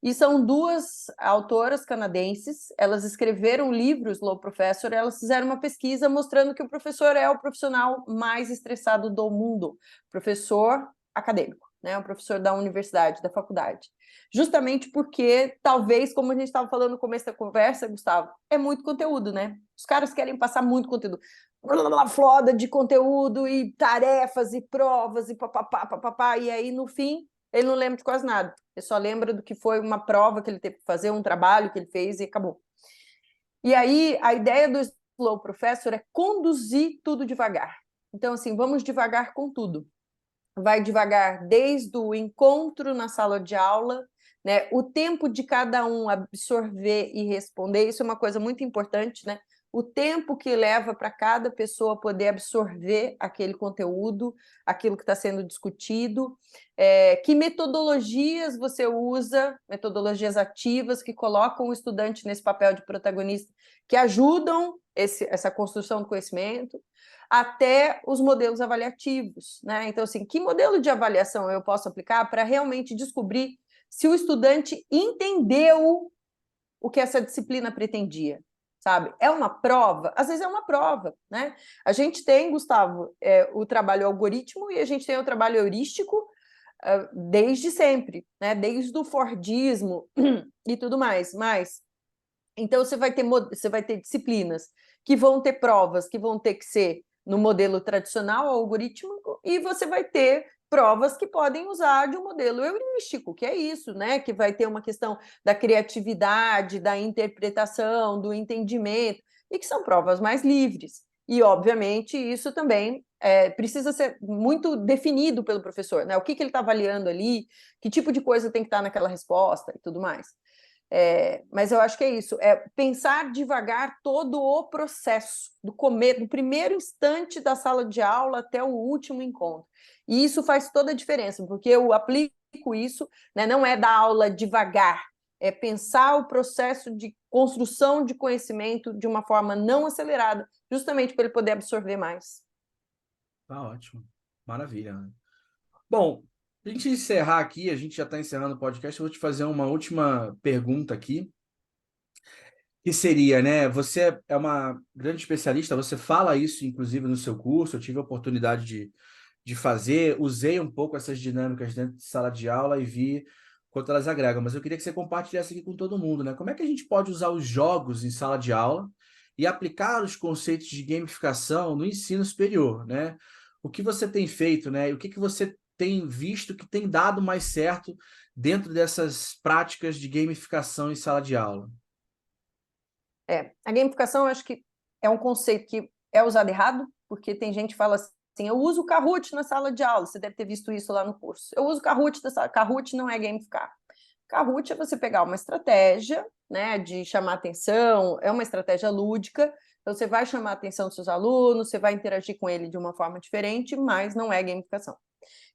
E são duas autoras canadenses, elas escreveram livros, Slow Professor, elas fizeram uma pesquisa mostrando que o professor é o profissional mais estressado do mundo, professor acadêmico, né? O professor da universidade, da faculdade. Justamente porque, talvez, como a gente estava falando no começo da conversa, Gustavo, é muito conteúdo, né? Os caras querem passar muito conteúdo. Uma floda de conteúdo e tarefas e provas e papapá, papapá, e aí, no fim, ele não lembra de quase nada. Ele só lembra do que foi uma prova que ele teve que fazer, um trabalho que ele fez e acabou. E aí, a ideia do Slow Professor é conduzir tudo devagar. Então, assim, vamos devagar com tudo. Vai devagar desde o encontro na sala de aula, né? O tempo de cada um absorver e responder, isso é uma coisa muito importante, né? O tempo que leva para cada pessoa poder absorver aquele conteúdo, aquilo que está sendo discutido, que metodologias você usa, metodologias ativas que colocam o estudante nesse papel de protagonista, que ajudam essa construção do conhecimento, até os modelos avaliativos, né? Então, assim, que modelo de avaliação eu posso aplicar para realmente descobrir se o estudante entendeu o que essa disciplina pretendia? sabe? É uma prova? Às vezes é uma prova, né? A gente tem, Gustavo, o trabalho algoritmo e a gente tem o trabalho heurístico desde sempre, né? Desde o Fordismo e tudo mais. Mas, então, você vai ter disciplinas que vão ter provas que vão ter que ser no modelo tradicional, algorítmico, e você vai ter provas que podem usar de um modelo heurístico, que é isso, né? Que vai ter uma questão da criatividade, da interpretação, do entendimento, e que são provas mais livres. E, obviamente, isso também precisa ser muito definido pelo professor, né? O que ele está avaliando ali, que tipo de coisa tem que estar naquela resposta e tudo mais. Mas eu acho que é isso, pensar devagar todo o processo, do primeiro instante da sala de aula até o último encontro. E isso faz toda a diferença, porque eu aplico isso, né, não é dar aula devagar, é pensar o processo de construção de conhecimento de uma forma não acelerada, justamente para ele poder absorver mais. Tá ótimo. Maravilha, Ana. Bom, para a gente encerrar aqui, a gente já está encerrando o podcast, eu vou te fazer uma última pergunta aqui, que seria, né? Você é uma grande especialista, você fala isso, inclusive, no seu curso, eu tive a oportunidade de fazer, usei um pouco essas dinâmicas dentro de sala de aula e vi quanto elas agregam, mas eu queria que você compartilhasse aqui com todo mundo, né? Como é que a gente pode usar os jogos em sala de aula e aplicar os conceitos de gamificação no ensino superior, né? O que você tem feito, né? E o que você tem visto que tem dado mais certo dentro dessas práticas de gamificação em sala de aula? A gamificação, eu acho que é um conceito que é usado errado, porque tem gente que fala assim, eu uso o Kahoot na sala de aula, você deve ter visto isso lá no curso. Eu uso o Kahoot da sala. Kahoot não é gamificar. Kahoot é você pegar uma estratégia, né, de chamar atenção, é uma estratégia lúdica, então você vai chamar a atenção dos seus alunos, você vai interagir com ele de uma forma diferente, mas não é gamificação.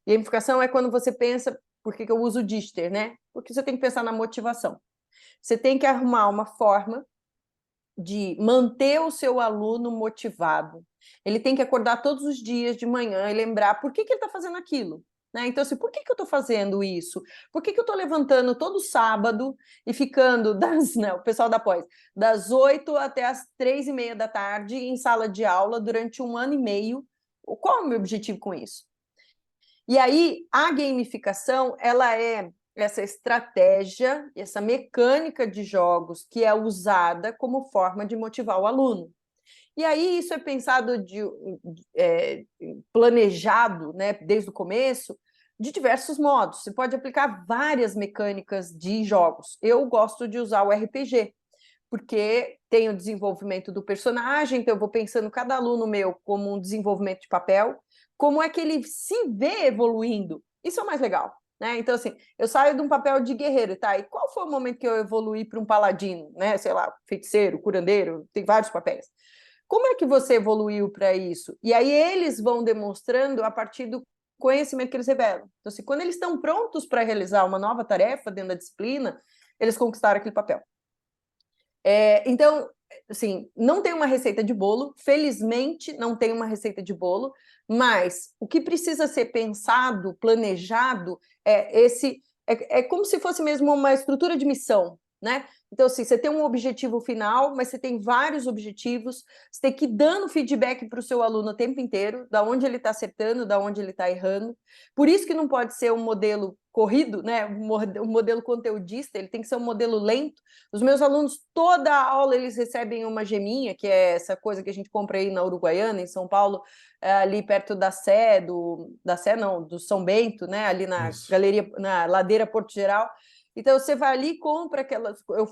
Gamificação é quando você pensa, por que eu uso o Dichter, né? Porque você tem que pensar na motivação. Você tem que arrumar uma forma de manter o seu aluno motivado. Ele tem que acordar todos os dias de manhã e lembrar por que ele está fazendo aquilo. Né? Então, assim, por que eu estou fazendo isso? Por que eu estou levantando todo sábado e ficando o pessoal da pós, das 8 até as 3:30 da tarde em sala de aula durante 1 ano e meio? Qual é o meu objetivo com isso? E aí, a gamificação, ela é essa estratégia, essa mecânica de jogos que é usada como forma de motivar o aluno. E aí isso é pensado planejado, né, desde o começo, de diversos modos. Você pode aplicar várias mecânicas de jogos. Eu gosto de usar o RPG, porque tem o desenvolvimento do personagem, então eu vou pensando cada aluno meu como um desenvolvimento de papel, como é que ele se vê evoluindo. Isso é o mais legal. Né? Então, assim, eu saio de um papel de guerreiro, tá? E qual foi o momento que eu evoluí para um paladino, né? Sei lá, feiticeiro, curandeiro, tem vários papéis. Como é que você evoluiu para isso? E aí eles vão demonstrando a partir do conhecimento que eles revelam. Então, assim, quando eles estão prontos para realizar uma nova tarefa dentro da disciplina, eles conquistaram aquele papel. Então, assim, não tem uma receita de bolo, felizmente não tem uma receita de bolo, mas o que precisa ser pensado, planejado, é como se fosse mesmo uma estrutura de missão, né? Então, assim, você tem um objetivo final, mas você tem vários objetivos, você tem que ir dando feedback para o seu aluno o tempo inteiro, da onde ele está acertando, da onde ele está errando. Por isso que não pode ser um modelo corrido, né? Um modelo conteudista, ele tem que ser um modelo lento. Os meus alunos, toda a aula, eles recebem uma geminha, que é essa coisa que a gente compra aí na Uruguaiana, em São Paulo, ali perto da Sé, do São Bento, né? Ali na Isso. galeria, na ladeira Porto Geral. Então, você vai ali e compra aquelas... Eu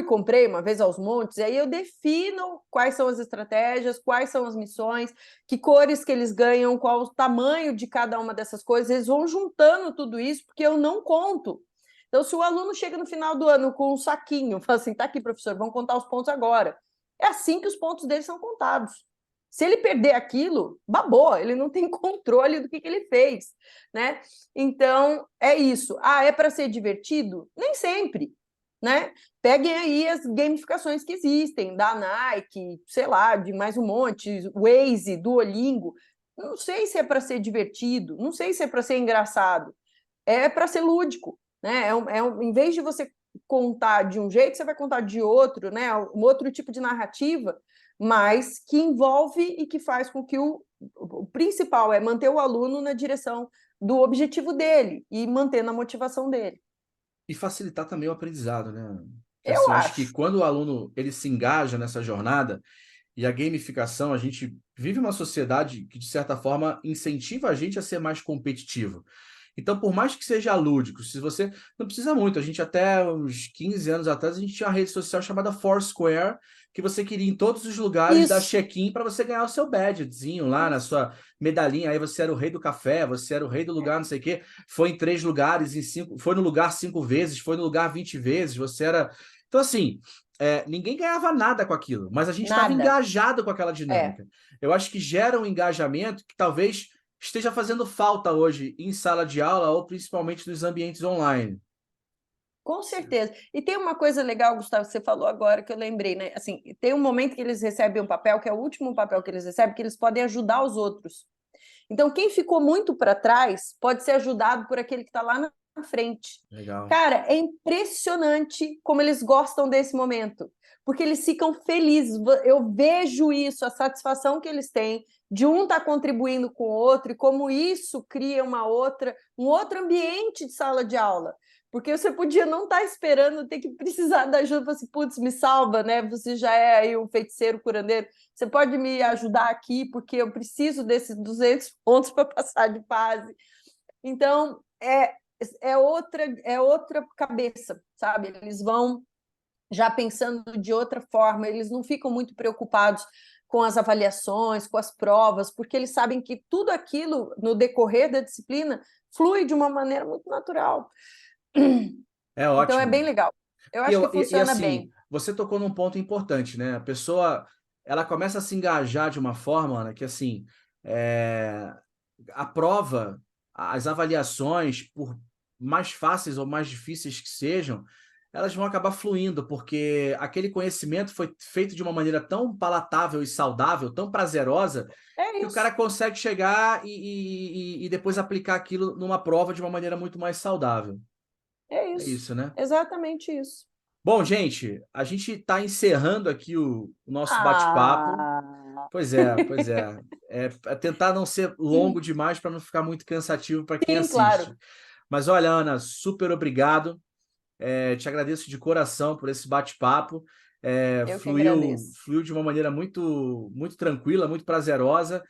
comprei uma vez aos montes, e aí eu defino quais são as estratégias, quais são as missões, que cores que eles ganham, qual o tamanho de cada uma dessas coisas. Eles vão juntando tudo isso, porque eu não conto. Então, se o aluno chega no final do ano com um saquinho, fala assim, tá aqui, professor, vamos contar os pontos agora. É assim que os pontos dele são contados. Se ele perder aquilo, babou, ele não tem controle do que ele fez, né? Então, é isso. Ah, é para ser divertido? Nem sempre, né? Peguem aí as gamificações que existem, da Nike, sei lá, de mais um monte, Waze, Duolingo. Não sei se é para ser divertido, não sei se é para ser engraçado, é para ser lúdico, né? Em vez de você contar de um jeito, você vai contar de outro, né? Um outro tipo de narrativa, mas que envolve e que faz com que o principal é manter o aluno na direção do objetivo dele e mantendo a motivação dele. E facilitar também o aprendizado, né? Que Eu assim, eu acho que acho. quando o aluno ele se engaja nessa jornada, e a gamificação, a gente vive uma sociedade que, de certa forma, incentiva a gente a ser mais competitivo. Então, por mais que seja lúdico, se você não precisa muito, a gente até uns 15 anos atrás, a gente tinha uma rede social chamada Foursquare, que você queria ir em todos os lugares dar Isso, check-in para você ganhar o seu badgezinho lá na isso. sua medalhinha. Aí você era o rei do café, você era o rei do lugar, não sei o quê. Foi em 3 lugares, em 5, foi no lugar 5 vezes, foi no lugar 20 vezes, você era. Então, assim, ninguém ganhava nada com aquilo, mas a gente estava Nada. engajado com aquela É. dinâmica. Eu acho que gera um engajamento que talvez esteja fazendo falta hoje em sala de aula ou principalmente nos ambientes online. Com certeza. E tem uma coisa legal, Gustavo, que você falou agora, que eu lembrei, né? Assim, tem um momento que eles recebem um papel, que é o último papel que eles recebem, que eles podem ajudar os outros. Então, quem ficou muito para trás pode ser ajudado por aquele que está lá na frente. Legal. Cara, é impressionante como eles gostam desse momento, porque eles ficam felizes. Eu vejo isso, a satisfação que eles têm de um estar contribuindo com o outro e como isso cria um outro ambiente de sala de aula. Porque você podia não estar esperando ter que precisar da ajuda, falar assim, putz, me salva, né? Você já é aí um feiticeiro, curandeiro. Você pode me ajudar aqui, porque eu preciso desses 200 pontos para passar de fase. Então, é outra cabeça, sabe? Eles vão já pensando de outra forma, eles não ficam muito preocupados com as avaliações, com as provas, porque eles sabem que tudo aquilo, no decorrer da disciplina, flui de uma maneira muito natural. É Então, é ótimo. bem legal. Eu E, acho que funciona assim, bem. você tocou num ponto importante, né? A pessoa, ela começa a se engajar de uma forma, Ana, que assim, é, a prova, as avaliações, por mais fáceis ou mais difíceis que sejam, elas vão acabar fluindo, porque aquele conhecimento foi feito de uma maneira tão palatável e saudável, tão prazerosa, É que o cara isso, consegue chegar e depois aplicar aquilo numa prova de uma maneira muito mais saudável. é É isso, isso, né? exatamente isso. Bom, gente, a gente está encerrando aqui o nosso bate-papo. Ah, Pois é, pois é. É tentar não ser longo demais para não ficar muito cansativo para quem sim, claro. assiste. Mas olha, Ana, super obrigado. Te agradeço de coração por esse bate-papo. Eu que Fluiu, agradeço. fluiu de uma maneira muito, muito tranquila, muito prazerosa.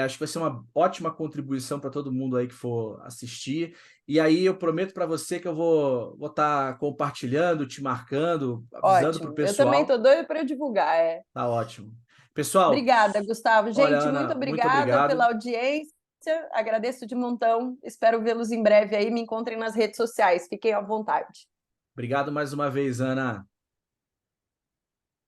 Acho que vai ser uma ótima contribuição para todo mundo aí que for assistir. E aí eu prometo para você que eu vou estar compartilhando, te marcando, avisando para o Ótimo. Eu também pessoal. estou doida para divulgar. É. Tá ótimo. Pessoal, Obrigada, Gustavo. olha, Gente, muito Ana, muito obrigada pela obrigado. audiência. Agradeço de montão. Espero vê-los em breve aí. Me encontrem nas redes sociais. Fiquem à vontade. Obrigado mais uma vez, Ana.